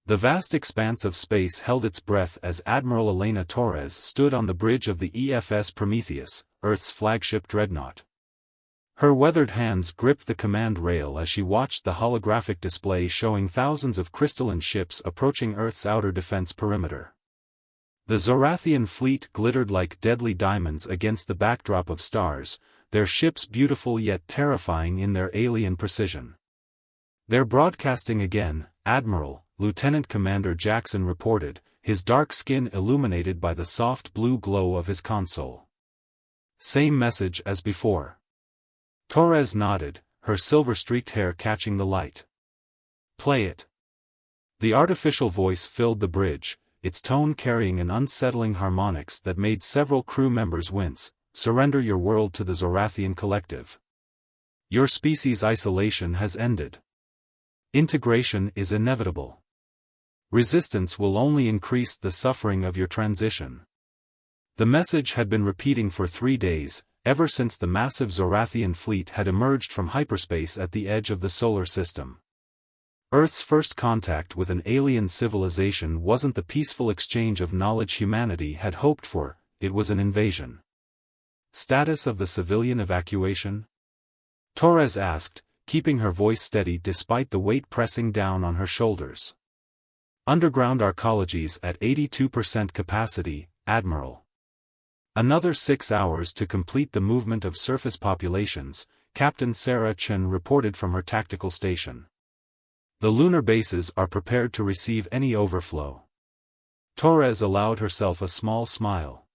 The vast expanse of space held its breath as Admiral Elena Torres stood on the bridge of the EFS Prometheus, Earth's flagship dreadnought. Her weathered hands gripped the command rail as she watched the holographic display showing thousands of crystalline ships approaching Earth's outer defense perimeter. The Zorathian fleet glittered like deadly diamonds against the backdrop of stars, their ships beautiful yet terrifying in their alien precision. "They're broadcasting again, Admiral," Lieutenant Commander Jackson reported, his dark skin illuminated by the soft blue glow of his console. "Same message as before." Torres nodded, her silver-streaked hair catching the light. "Play it." The artificial voice filled the bridge, its tone carrying an unsettling harmonics that made several crew members wince. "Surrender your world to the Zorathian collective. Your species' isolation has ended. Integration is inevitable. Resistance will only increase the suffering of your transition." The message had been repeating for 3 days, ever since the massive Zorathian fleet had emerged from hyperspace at the edge of the solar system. Earth's first contact with an alien civilization wasn't the peaceful exchange of knowledge humanity had hoped for, it was an invasion. "Status of the civilian evacuation?" Torres asked, keeping her voice steady despite the weight pressing down on her shoulders. "Underground arcologies at 82% capacity, Admiral. Another 6 hours to complete the movement of surface populations," Captain Sarah Chen reported from her tactical station. "The lunar bases are prepared to receive any overflow." Torres allowed herself a small smile.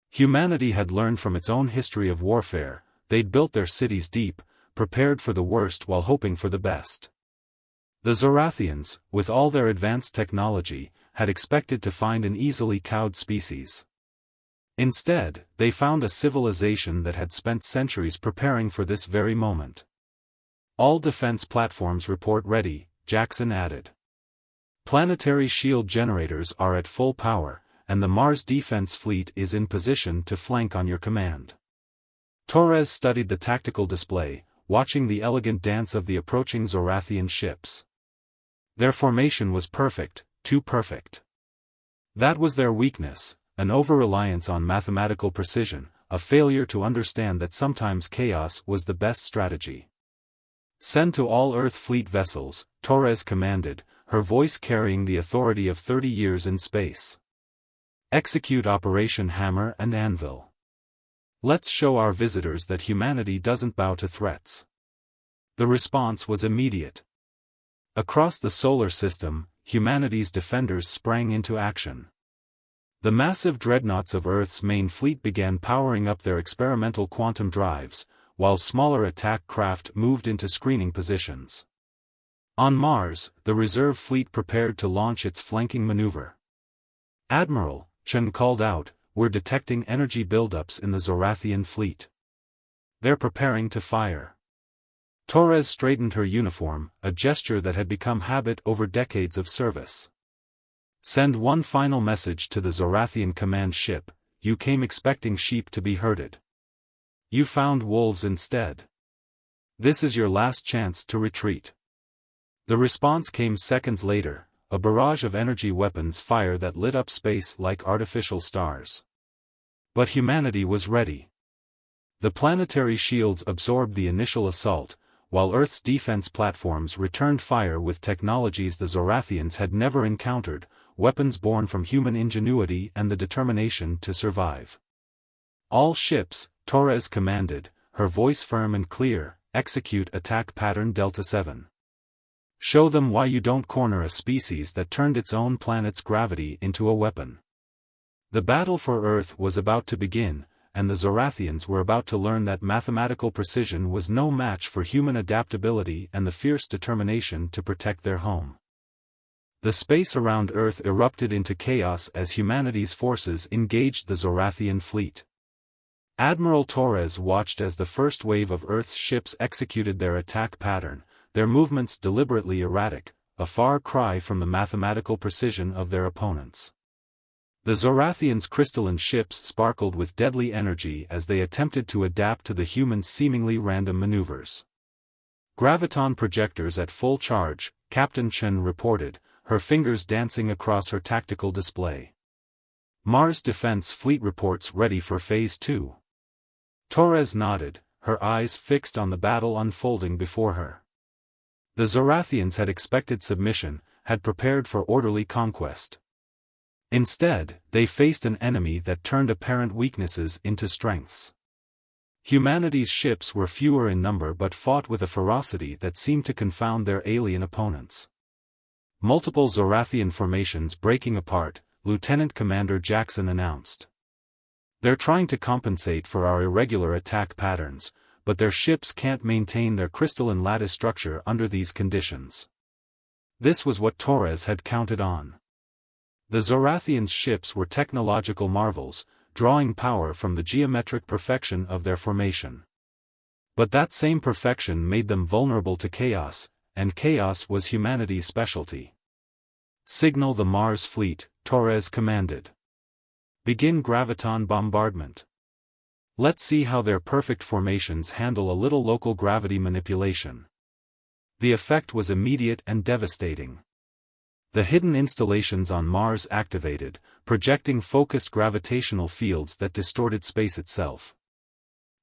Humanity had learned from its own history of warfare, they'd built their cities deep, prepared for the worst while hoping for the best. The Zorathians, with all their advanced technology, had expected to find an easily cowed species. Instead, they found a civilization that had spent centuries preparing for this very moment. "All defense platforms report ready," Jackson added. "Planetary shield generators are at full power, and the Mars defense fleet is in position to flank on your command." Torres studied the tactical display, watching the elegant dance of the approaching Zorathian ships. Their formation was perfect, too perfect. That was their weakness, an over-reliance on mathematical precision, a failure to understand that sometimes chaos was the best strategy. "Send to all Earth fleet vessels," Torres commanded, her voice carrying the authority of 30 years in space. "Execute Operation Hammer and Anvil. Let's show our visitors that humanity doesn't bow to threats." The response was immediate. Across the solar system, humanity's defenders sprang into action. The massive dreadnoughts of Earth's main fleet began powering up their experimental quantum drives, while smaller attack craft moved into screening positions. On Mars, the reserve fleet prepared to launch its flanking maneuver. "Admiral," Chen called out, "we're detecting energy buildups in the Zorathian fleet. They're preparing to fire." Torres straightened her uniform, a gesture that had become habit over decades of service. "Send one final message to the Zorathian command ship, you came expecting sheep to be herded. You found wolves instead. This is your last chance to retreat." The response came seconds later, a barrage of energy weapons fire that lit up space like artificial stars. But humanity was ready. The planetary shields absorbed the initial assault, while Earth's defense platforms returned fire with technologies the Zorathians had never encountered, weapons born from human ingenuity and the determination to survive. "All ships," Torres commanded, her voice firm and clear, "execute attack pattern Delta 7. Show them why you don't corner a species that turned its own planet's gravity into a weapon." The battle for Earth was about to begin, and the Zorathians were about to learn that mathematical precision was no match for human adaptability and the fierce determination to protect their home. The space around Earth erupted into chaos as humanity's forces engaged the Zorathian fleet. Admiral Torres watched as the first wave of Earth's ships executed their attack pattern, their movements deliberately erratic, a far cry from the mathematical precision of their opponents. The Zorathians' crystalline ships sparkled with deadly energy as they attempted to adapt to the humans' seemingly random maneuvers. "Graviton projectors at full charge," Captain Chen reported, her fingers dancing across her tactical display. Mars Defense Fleet reports ready for Phase 2. Torres nodded, her eyes fixed on the battle unfolding before her. The Zorathians had expected submission, had prepared for orderly conquest. Instead, they faced an enemy that turned apparent weaknesses into strengths. Humanity's ships were fewer in number but fought with a ferocity that seemed to confound their alien opponents. Multiple Zorathian formations breaking apart, Lieutenant Commander Jackson announced. They're trying to compensate for our irregular attack patterns, but their ships can't maintain their crystalline lattice structure under these conditions. This was what Torres had counted on. The Zorathians' ships were technological marvels, drawing power from the geometric perfection of their formation. But that same perfection made them vulnerable to chaos, and chaos was humanity's specialty. Signal the Mars fleet, Torres commanded. Begin graviton bombardment. Let's see how their perfect formations handle a little local gravity manipulation. The effect was immediate and devastating. The hidden installations on Mars activated, projecting focused gravitational fields that distorted space itself.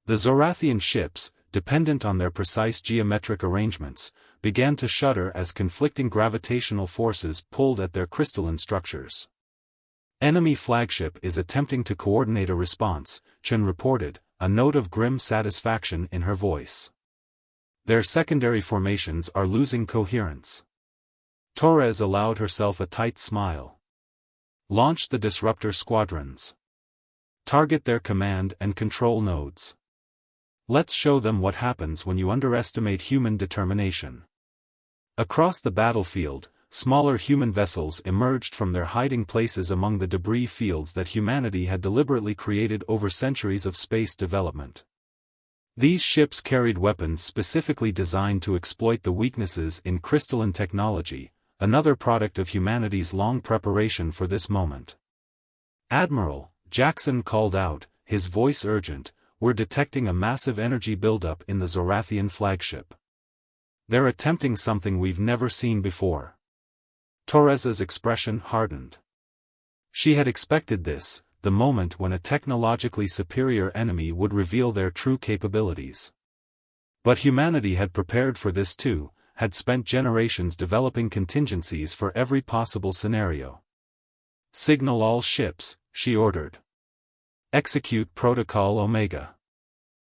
The Zorathian ships, dependent on their precise geometric arrangements, began to shudder as conflicting gravitational forces pulled at their crystalline structures. Enemy flagship is attempting to coordinate a response, Chen reported, a note of grim satisfaction in her voice. Their secondary formations are losing coherence. Torres allowed herself a tight smile. Launch the disruptor squadrons. Target their command and control nodes. Let's show them what happens when you underestimate human determination. Across the battlefield, smaller human vessels emerged from their hiding places among the debris fields that humanity had deliberately created over centuries of space development. These ships carried weapons specifically designed to exploit the weaknesses in crystalline technology, another product of humanity's long preparation for this moment. Admiral, Jackson called out, his voice urgent, we're detecting a massive energy buildup in the Zorathian flagship. They're attempting something we've never seen before. Torres's expression hardened. She had expected this, the moment when a technologically superior enemy would reveal their true capabilities. But humanity had prepared for this too, had spent generations developing contingencies for every possible scenario. Signal all ships, she ordered. Execute Protocol Omega.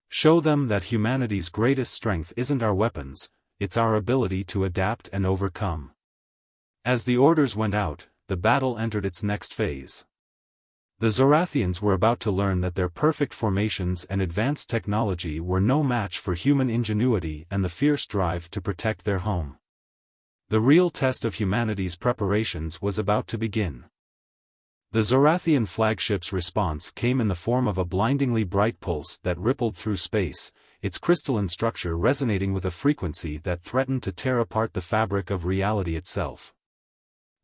Show them that humanity's greatest strength isn't our weapons, it's our ability to adapt and overcome. As the orders went out, the battle entered its next phase. The Zorathians were about to learn that their perfect formations and advanced technology were no match for human ingenuity and the fierce drive to protect their home. The real test of humanity's preparations was about to begin. The Zorathian flagship's response came in the form of a blindingly bright pulse that rippled through space, its crystalline structure resonating with a frequency that threatened to tear apart the fabric of reality itself.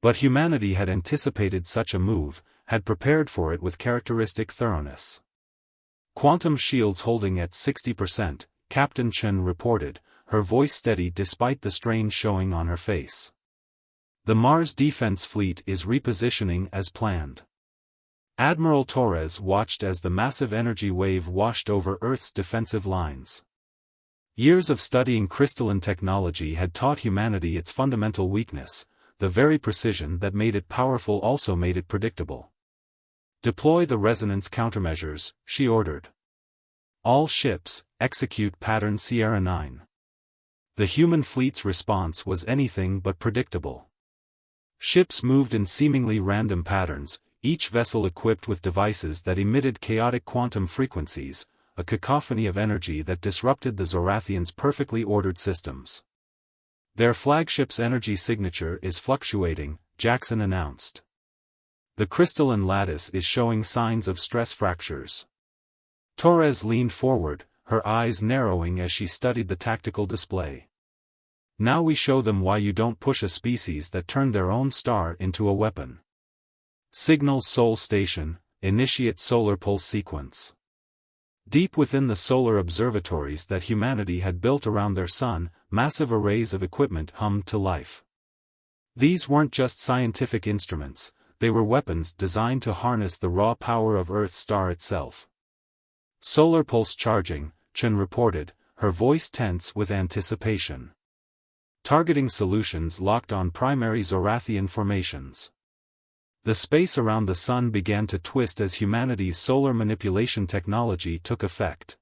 But humanity had anticipated such a move, had prepared for it with characteristic thoroughness. Quantum shields holding at 60%, Captain Chen reported, her voice steady despite the strain showing on her face. The Mars defense fleet is repositioning as planned. Admiral Torres watched as the massive energy wave washed over Earth's defensive lines. Years of studying crystalline technology had taught humanity its fundamental weakness. The very precision that made it powerful also made it predictable. Deploy the resonance countermeasures, she ordered. All ships, execute pattern Sierra 9. The human fleet's response was anything but predictable. Ships moved in seemingly random patterns, each vessel equipped with devices that emitted chaotic quantum frequencies, a cacophony of energy that disrupted the Zorathians' perfectly ordered systems. Their flagship's energy signature is fluctuating, Jackson announced. The crystalline lattice is showing signs of stress fractures. Torres leaned forward, her eyes narrowing as she studied the tactical display. Now we show them why you don't push a species that turned their own star into a weapon. Signal Sol Station, initiate solar pulse sequence. Deep within the solar observatories that humanity had built around their sun, massive arrays of equipment hummed to life. These weren't just scientific instruments, they were weapons designed to harness the raw power of Earth's star itself. Solar pulse charging, Chen reported, her voice tense with anticipation. Targeting solutions locked on primary Zorathian formations. The space around the sun began to twist as humanity's solar manipulation technology took effect.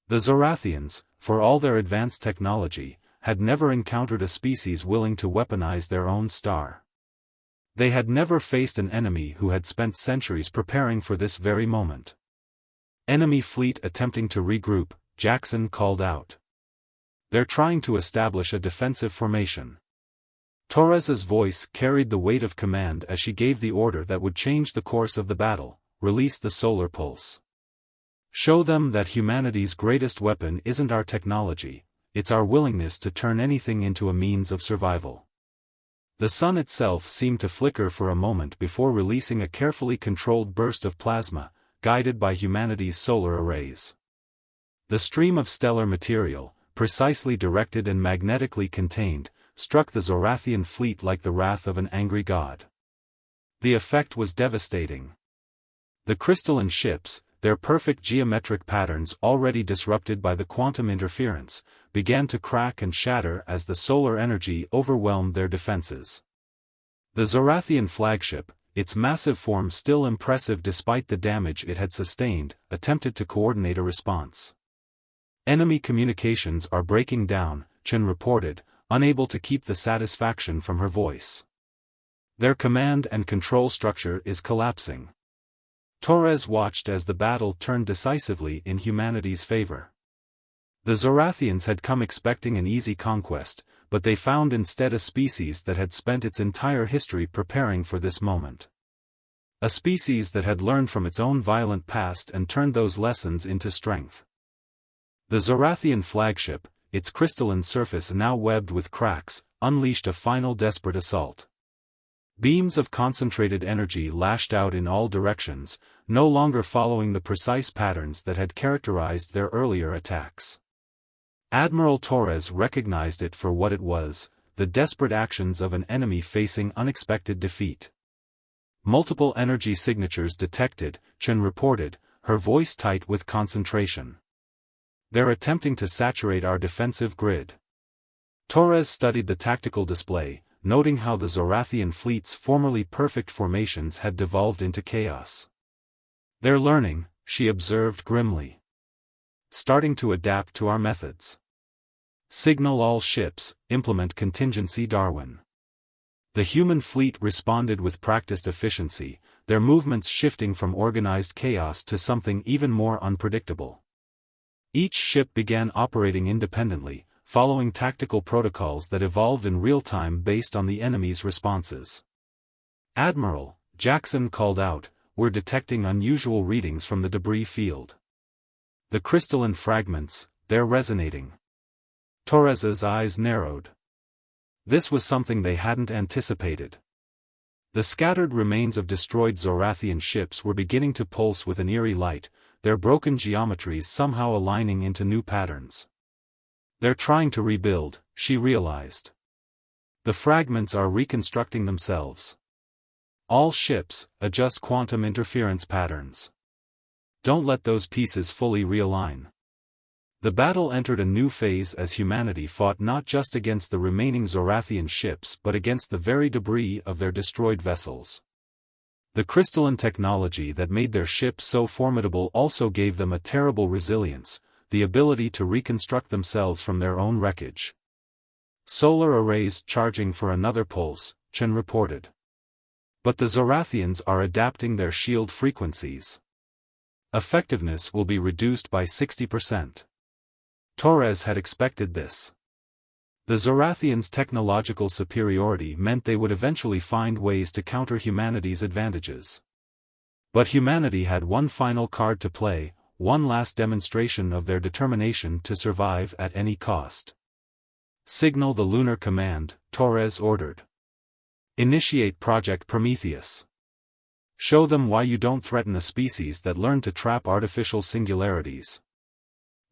The Zorathians, for all their advanced technology, had never encountered a species willing to weaponize their own star. They had never faced an enemy who had spent centuries preparing for this very moment. Enemy fleet attempting to regroup, Jackson called out. They're trying to establish a defensive formation. Torres's voice carried the weight of command as she gave the order that would change the course of the battle: release the solar pulse. Show them that humanity's greatest weapon isn't our technology, it's our willingness to turn anything into a means of survival. The sun itself seemed to flicker for a moment before releasing a carefully controlled burst of plasma, guided by humanity's solar arrays. The stream of stellar material, precisely directed and magnetically contained, struck the Zorathian fleet like the wrath of an angry god. The effect was devastating. The crystalline ships, their perfect geometric patterns already disrupted by the quantum interference, began to crack and shatter as the solar energy overwhelmed their defenses. The Zorathian flagship, its massive form still impressive despite the damage it had sustained, attempted to coordinate a response. Enemy communications are breaking down, Chen reported, unable to keep the satisfaction from her voice. Their command and control structure is collapsing. Torres watched as the battle turned decisively in humanity's favor. The Zorathians had come expecting an easy conquest, but they found instead a species that had spent its entire history preparing for this moment. A species that had learned from its own violent past and turned those lessons into strength. The Zorathian flagship, its crystalline surface now webbed with cracks, unleashed a final desperate assault. Beams of concentrated energy lashed out in all directions, no longer following the precise patterns that had characterized their earlier attacks. Admiral Torres recognized it for what it was, the desperate actions of an enemy facing unexpected defeat. Multiple energy signatures detected, Chen reported, her voice tight with concentration. They're attempting to saturate our defensive grid. Torres studied the tactical display, noting how the Zorathian fleet's formerly perfect formations had devolved into chaos. They're learning, she observed grimly. Starting to adapt to our methods. Signal all ships, implement contingency Darwin. The human fleet responded with practiced efficiency, their movements shifting from organized chaos to something even more unpredictable. Each ship began operating independently, following tactical protocols that evolved in real time based on the enemy's responses. Admiral, Jackson called out, we're detecting unusual readings from the debris field. The crystalline fragments, they're resonating. Torres's eyes narrowed. This was something they hadn't anticipated. The scattered remains of destroyed Zorathian ships were beginning to pulse with an eerie light, their broken geometries somehow aligning into new patterns. They're trying to rebuild, she realized. The fragments are reconstructing themselves. All ships, adjust quantum interference patterns. Don't let those pieces fully realign. The battle entered a new phase as humanity fought not just against the remaining Zorathian ships but against the very debris of their destroyed vessels. The crystalline technology that made their ships so formidable also gave them a terrible resilience, the ability to reconstruct themselves from their own wreckage. Solar arrays charging for another pulse, Chen reported. But the Zorathians are adapting their shield frequencies. Effectiveness will be reduced by 60%. Torres had expected this. The Zorathians' technological superiority meant they would eventually find ways to counter humanity's advantages. But humanity had one final card to play, one last demonstration of their determination to survive at any cost. Signal the Lunar Command, Torres ordered. Initiate Project Prometheus. Show them why you don't threaten a species that learned to trap artificial singularities.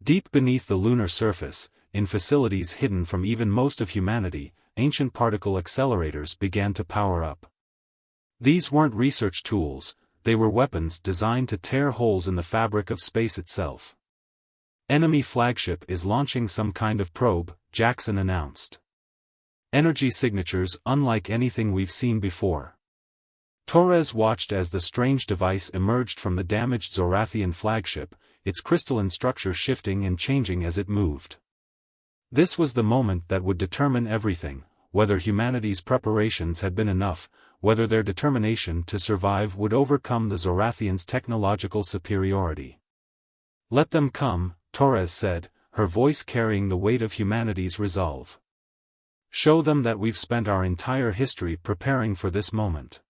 Deep beneath the lunar surface, in facilities hidden from even most of humanity, ancient particle accelerators began to power up. These weren't research tools, they were weapons designed to tear holes in the fabric of space itself. Enemy flagship is launching some kind of probe, Jackson announced. Energy signatures unlike anything we've seen before. Torres watched as the strange device emerged from the damaged Zorathian flagship, its crystalline structure shifting and changing as it moved. This was the moment that would determine everything, whether humanity's preparations had been enough, whether their determination to survive would overcome the Zorathians' technological superiority. "Let them come," Torres said, her voice carrying the weight of humanity's resolve. "Show them that we've spent our entire history preparing for this moment.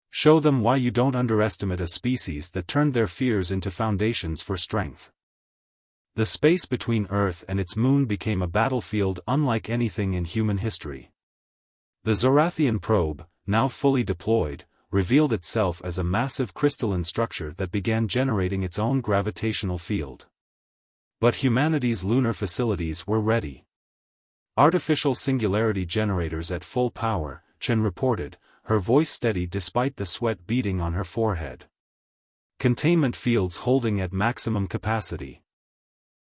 Show them why you don't underestimate a species that turned their fears into foundations for strength." The space between Earth and its moon became a battlefield unlike anything in human history. The Zorathian probe, now fully deployed, revealed itself as a massive crystalline structure that began generating its own gravitational field. But humanity's lunar facilities were ready. "Artificial singularity generators at full power," Chen reported, her voice steady despite the sweat beading on her forehead. "Containment fields holding at maximum capacity."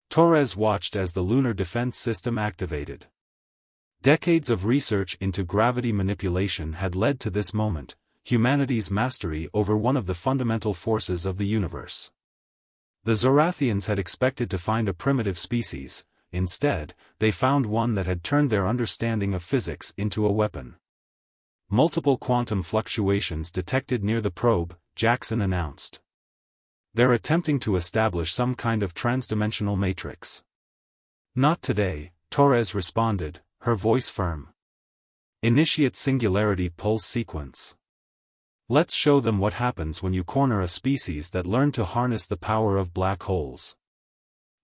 Torres watched as the lunar defense system activated. Decades of research into gravity manipulation had led to this moment, humanity's mastery over one of the fundamental forces of the universe. The Zorathians had expected to find a primitive species, instead, they found one that had turned their understanding of physics into a weapon. "Multiple quantum fluctuations detected near the probe," Jackson announced. "They're attempting to establish some kind of transdimensional matrix." "Not today," Torres responded, her voice firm. "Initiate singularity pulse sequence. Let's show them what happens when you corner a species that learned to harness the power of black holes."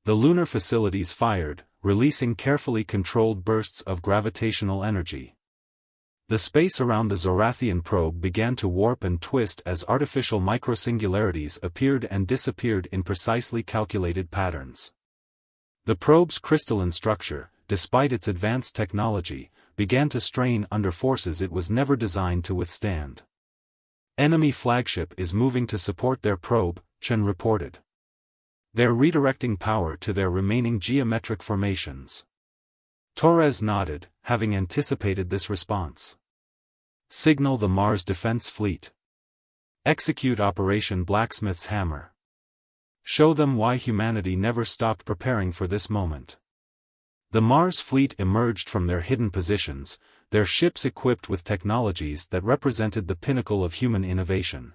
The lunar facilities fired, releasing carefully controlled bursts of gravitational energy. The space around the Zorathian probe began to warp and twist as artificial microsingularities appeared and disappeared in precisely calculated patterns. The probe's crystalline structure, despite its advanced technology, began to strain under forces it was never designed to withstand. "Enemy flagship is moving to support their probe," Chen reported. "They're redirecting power to their remaining geometric formations." Torres nodded, having anticipated this response. "Signal the Mars Defense Fleet. Execute Operation Blacksmith's Hammer. Show them why humanity never stopped preparing for this moment." The Mars fleet emerged from their hidden positions, their ships equipped with technologies that represented the pinnacle of human innovation.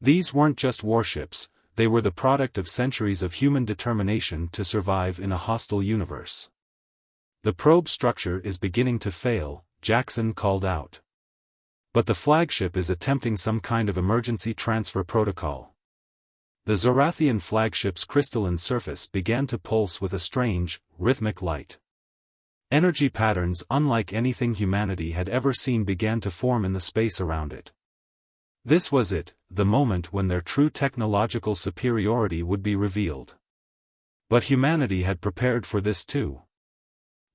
These weren't just warships, they were the product of centuries of human determination to survive in a hostile universe. "The probe structure is beginning to fail," Jackson called out. "But the flagship is attempting some kind of emergency transfer protocol." The Zorathian flagship's crystalline surface began to pulse with a strange, rhythmic light. Energy patterns unlike anything humanity had ever seen began to form in the space around it. This was it, the moment when their true technological superiority would be revealed. But humanity had prepared for this too.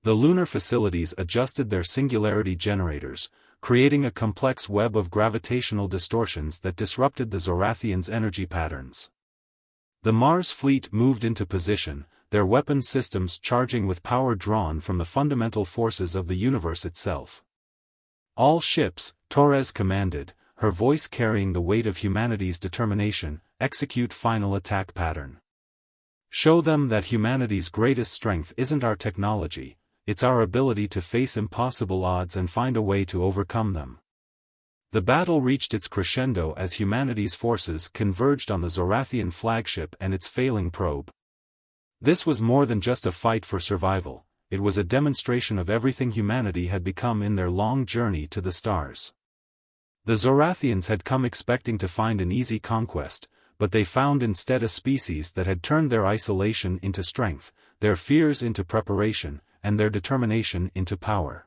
The lunar facilities adjusted their singularity generators, creating a complex web of gravitational distortions that disrupted the Zorathians' energy patterns. The Mars fleet moved into position, their weapon systems charging with power drawn from the fundamental forces of the universe itself. "All ships," Torres commanded, her voice carrying the weight of humanity's determination, "execute final attack pattern. Show them that humanity's greatest strength isn't our technology, it's our ability to face impossible odds and find a way to overcome them." The battle reached its crescendo as humanity's forces converged on the Zorathian flagship and its failing probe. This was more than just a fight for survival, it was a demonstration of everything humanity had become in their long journey to the stars. The Zorathians had come expecting to find an easy conquest, but they found instead a species that had turned their isolation into strength, their fears into preparation, and their determination into power.